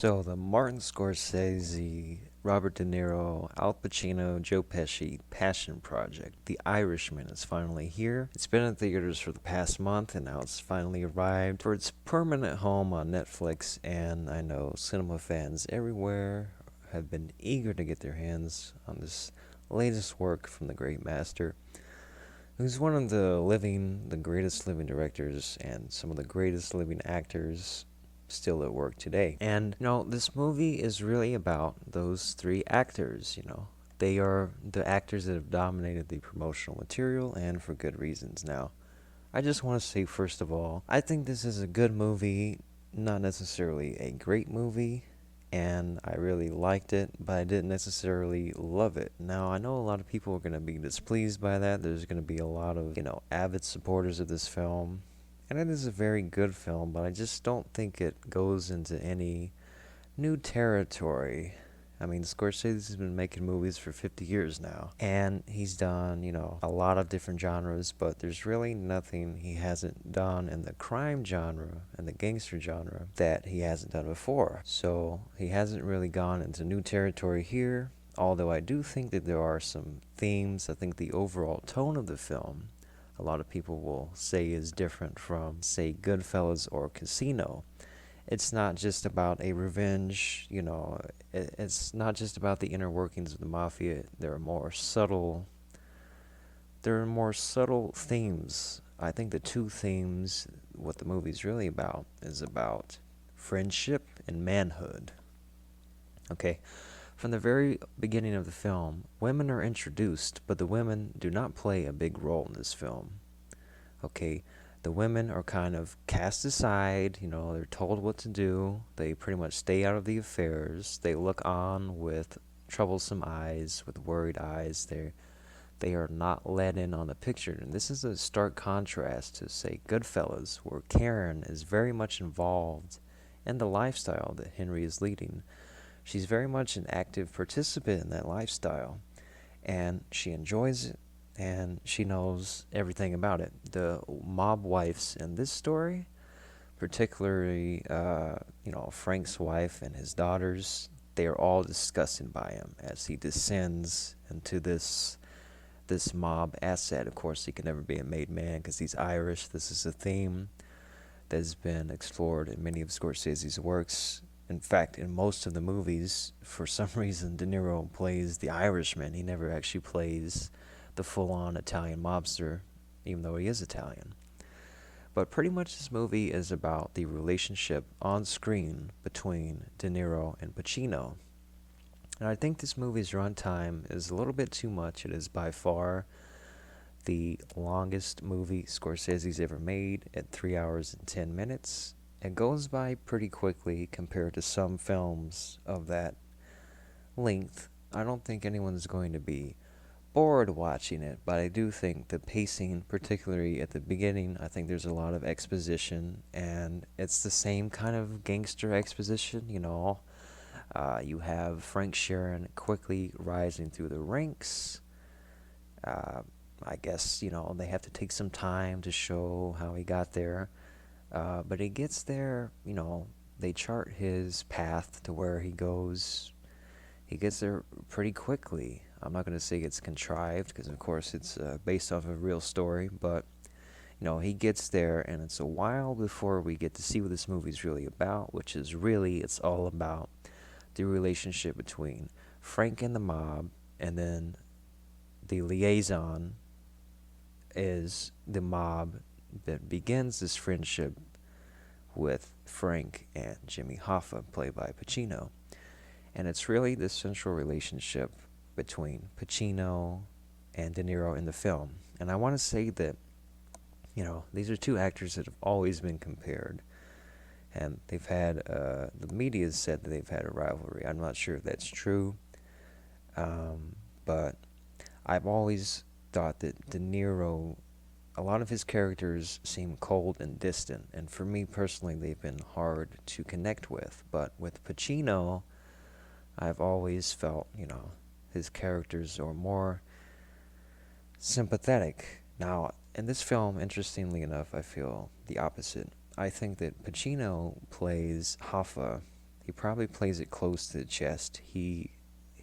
So the Martin Scorsese, Robert De Niro, Al Pacino, Joe Pesci Passion Project, The Irishman is finally here. It's been in theaters for the past month and now it's finally arrived for its permanent home on Netflix, and I know cinema fans everywhere have been eager to get their hands on this latest work from the great master, who's one of the greatest living directors and some of the greatest living actors still at work today. And, this movie is really about those three actors. They are the actors that have dominated the promotional material, and for good reasons. Now, I just want to say, first of all, I think this is a good movie, not necessarily a great movie, and I really liked it, but I didn't necessarily love it. Now, I know a lot of people are going to be displeased by that. There's going to be a lot of, avid supporters of this film. And it is a very good film, but I just don't think it goes into any new territory. I mean, Scorsese's been making movies for 50 years now, and he's done, a lot of different genres, but there's really nothing he hasn't done in the crime genre and the gangster genre that he hasn't done before. So he hasn't really gone into new territory here, although I do think that there are some themes. I think the overall tone of the film, a lot of people will say, is different from, say, Goodfellas or Casino. It's not just about a revenge, it's not just about the inner workings of the mafia. There are more subtle themes. I think the two themes, what the movie's really about, is about friendship and manhood. Okay, from the very beginning of the film, women are introduced, but the women do not play a big role in this film. Okay, the women are kind of cast aside, they're told what to do. They pretty much stay out of the affairs. They look on with troublesome eyes, with worried eyes. They are not let in on the picture. And this is a stark contrast to, say, Goodfellas, where Karen is very much involved in the lifestyle that Henry is leading. She's very much an active participant in that lifestyle, and she enjoys it, and she knows everything about it. The mob wives in this story, particularly, Frank's wife and his daughters, they are all disgusted by him as he descends into this mob asset. Of course, he can never be a made man because he's Irish. This is a theme that has been explored in many of Scorsese's works. In fact, in most of the movies, for some reason, De Niro plays the Irishman. He never actually plays the full-on Italian mobster, even though he is Italian. But pretty much this movie is about the relationship on screen between De Niro and Pacino. And I think this movie's runtime is a little bit too much. It is by far the longest movie Scorsese's ever made at 3 hours and 10 minutes. It goes by pretty quickly compared to some films of that length. I don't think anyone's going to be bored watching it, but I do think the pacing, particularly at the beginning, I think there's a lot of exposition, and it's the same kind of gangster exposition. You have Frank Sheeran quickly rising through the ranks. I guess, they have to take some time to show how he got there. But he gets there, they chart his path to where he goes. He gets there pretty quickly. I'm not going to say it's contrived, because of course it's based off of a real story, but, he gets there, and it's a while before we get to see what this movie's really about, which is really, it's all about the relationship between Frank and the mob, and then the liaison is the mob that begins this friendship with Frank and Jimmy Hoffa, played by Pacino. And it's really the central relationship between Pacino and De Niro in the film. And I want to say that, these are two actors that have always been compared. And they've had, the media has said that they've had a rivalry. I'm not sure if that's true. But I've always thought that De Niro, a lot of his characters seem cold and distant, and for me personally, they've been hard to connect with. But with Pacino, I've always felt, his characters are more sympathetic. Now, in this film, interestingly enough, I feel the opposite. I think that Pacino plays Hoffa. He probably plays it close to the chest. He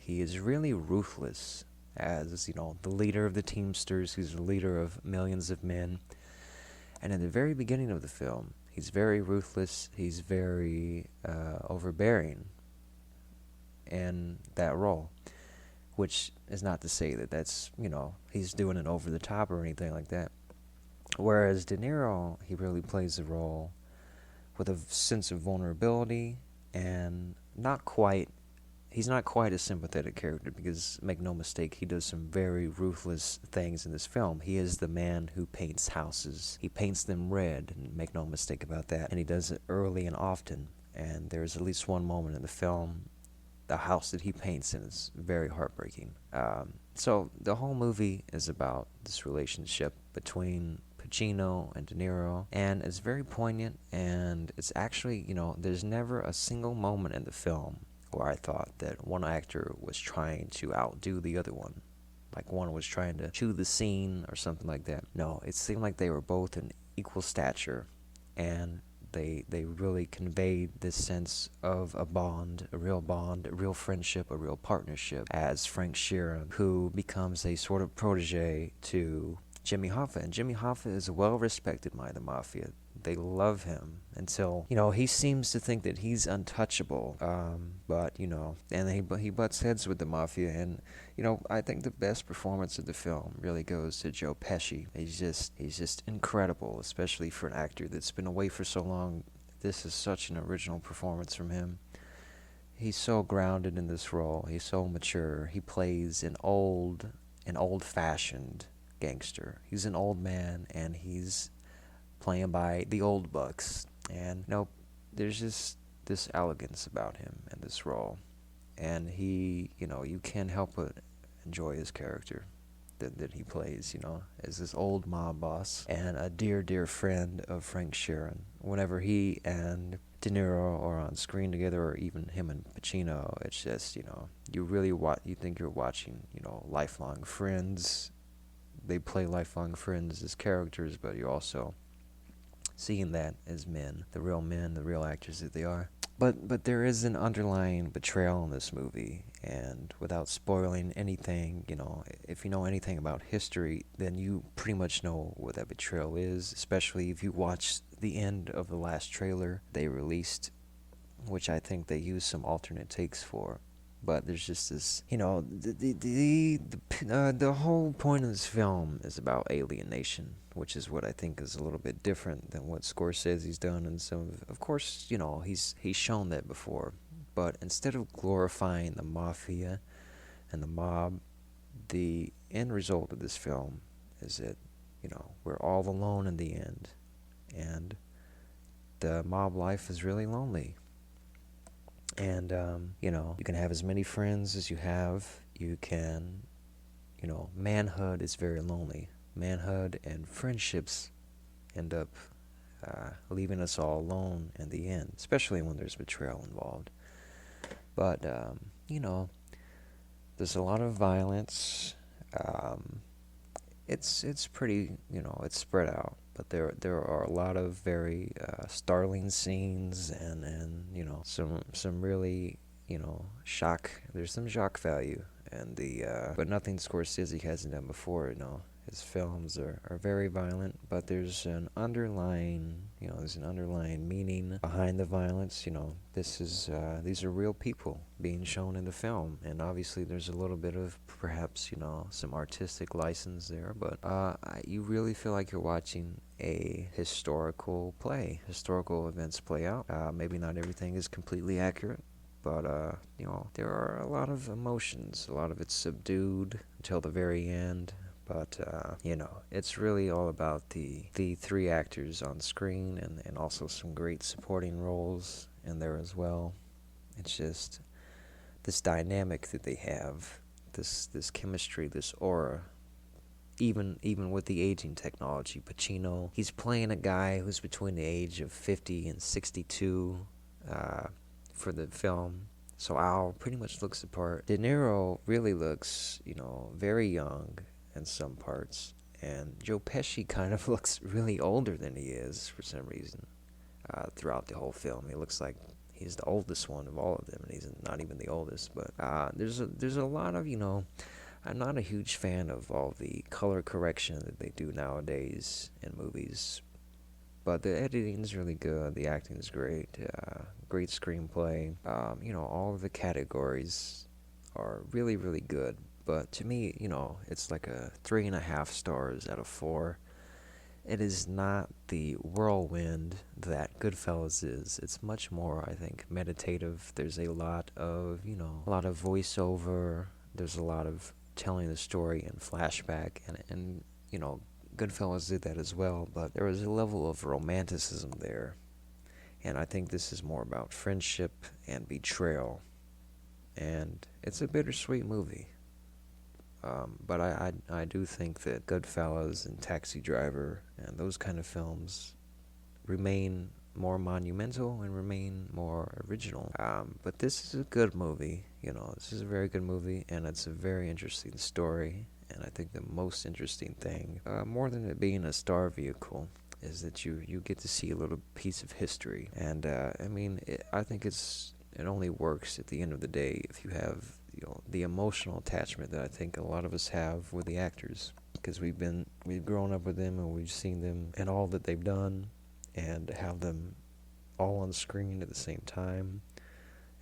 is really ruthless as, the leader of the Teamsters, who's the leader of millions of men. And in the very beginning of the film, he's very ruthless, he's very overbearing in that role. Which is not to say that that's, he's doing it over the top or anything like that. Whereas De Niro, he really plays the role with a sense of vulnerability and he's not quite a sympathetic character because, make no mistake, he does some very ruthless things in this film. He is the man who paints houses. He paints them red, and make no mistake about that. And he does it early and often. And there's at least one moment in the film, the house that he paints in is very heartbreaking. So the whole movie is about this relationship between Pacino and De Niro, and it's very poignant, and it's actually, there's never a single moment in the film where I thought that one actor was trying to outdo the other one. Like one was trying to chew the scene or something like that. No, it seemed like they were both in equal stature, and they really conveyed this sense of a bond, a real friendship, a real partnership as Frank Sheeran, who becomes a sort of protege to Jimmy Hoffa. And Jimmy Hoffa is well respected by the mafia. They love him until, he seems to think that he's untouchable. And he butts heads with the mafia. And, I think the best performance of the film really goes to Joe Pesci. He's just incredible, especially for an actor that's been away for so long. This is such an original performance from him. He's so grounded in this role. He's so mature. He plays an old-fashioned gangster. He's an old man, and he's playing by the old bucks. And there's just this elegance about him in this role. And he, you can't help but enjoy his character that he plays, as this old mob boss and a dear, dear friend of Frank Sheeran. Whenever he and De Niro are on screen together, or even him and Pacino, it's just, you really you think you're watching, lifelong friends. They play lifelong friends as characters, but you're also seeing that as men, the real actors that they are. But there is an underlying betrayal in this movie, and without spoiling anything, if you know anything about history, then you pretty much know what that betrayal is, especially if you watch the end of the last trailer they released, which I think they used some alternate takes for. But there's just this, the whole point of this film is about alienation, which is what I think is a little bit different than what Scorsese's done. And of course, he's shown that before. But instead of glorifying the mafia and the mob, the end result of this film is that, we're all alone in the end. And the mob life is really lonely. And, you can have as many friends as you have. You can, manhood is very lonely. Manhood and friendships end up leaving us all alone in the end, especially when there's betrayal involved. But, there's a lot of violence. It's pretty, it's spread out. But there are a lot of very startling scenes and some really shock. There's some shock value and but nothing Scorsese hasn't done before. His films are very violent, but there's an underlying meaning behind the violence. These are real people being shown in the film, and obviously there's a little bit of perhaps some artistic license there, but you really feel like you're watching a historical play. Historical events play out. Maybe not everything is completely accurate, but there are a lot of emotions. A lot of it's subdued until the very end. But, it's really all about the three actors on screen and also some great supporting roles in there as well. It's just this dynamic that they have, this chemistry, this aura. Even with the aging technology, Pacino, he's playing a guy who's between the age of 50 and 62 for the film. So Al pretty much looks the part. De Niro really looks, very young in some parts, and Joe Pesci kind of looks really older than he is for some reason throughout the whole film. He looks like He's the oldest one of all of them, and he's not even the oldest. But there's a lot of, I'm not a huge fan of all the color correction that they do nowadays in movies. But the editing is really good. The acting is great. Great screenplay. All of the categories are really, really good. But to me, it's like a 3.5 stars out of 4. It is not the whirlwind that Goodfellas is. It's much more, I think, meditative. There's a lot of, a lot of voiceover. There's a lot of telling the story in flashback, and Goodfellas did that as well. But there was a level of romanticism there, and I think this is more about friendship and betrayal. And it's a bittersweet movie. But I do think that Goodfellas and Taxi Driver and those kind of films remain more monumental and remain more original. But this is a good movie. This is a very good movie, and it's a very interesting story. And I think the most interesting thing, more than it being a star vehicle, is that you get to see a little piece of history. And I think it only works at the end of the day if you have the emotional attachment that I think a lot of us have with the actors, because we've grown up with them and we've seen them and all that they've done, and have them all on screen at the same time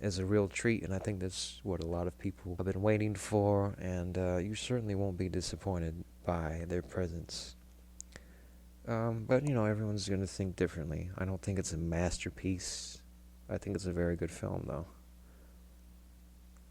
is a real treat. And I think that's what a lot of people have been waiting for, and you certainly won't be disappointed by their presence. But everyone's going to think differently. I don't think it's a masterpiece. I think it's a very good film, though.